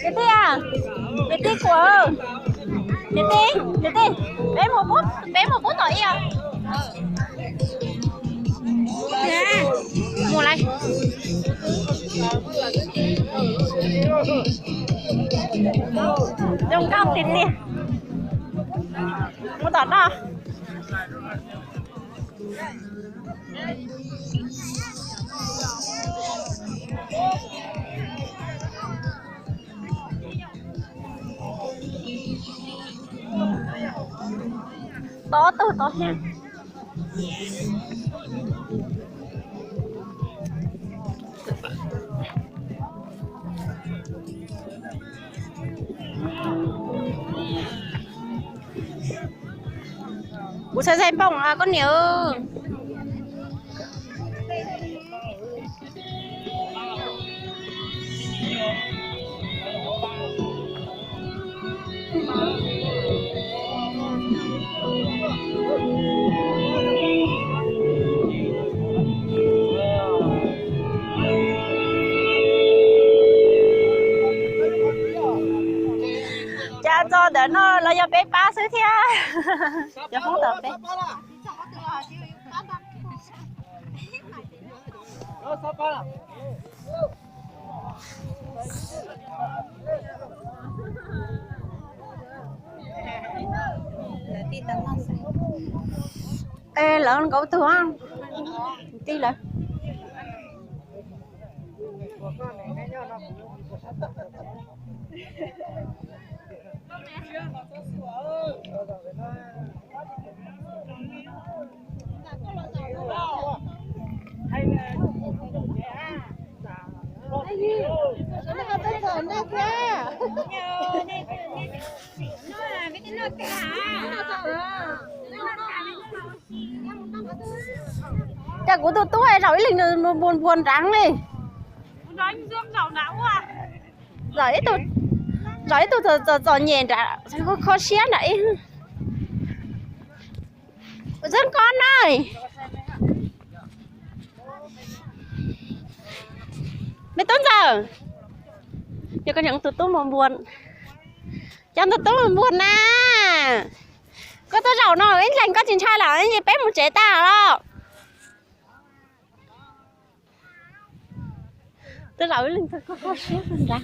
Cái tí à? Cái tí của cái tí bé một bút tuổi à? Nè, mua lại. Trông cao tí tí. Mua tọt đó. To nha. Bố sẽ xem bông à con nhớ. Cha cho để nó là do bé ba xứ thia. Cho không tập bé. Ê lợn cậu thừa không? Tí lại. Chắc của tôi hay rồi linh buồn buồn trắng đi. Đánh dương đầu não à? Rồi tôi nhện ra khó xé này. Dân con ơi. Mấy tuần giờ. Giờ có những tụi tôi mà buồn. Chẳng tụi tôi mà buồn à. Có tôi rau nó anh lành có chuyện trai là anh bé một chế ta đó. Tôi rau linh thật có khó xé hơn ra.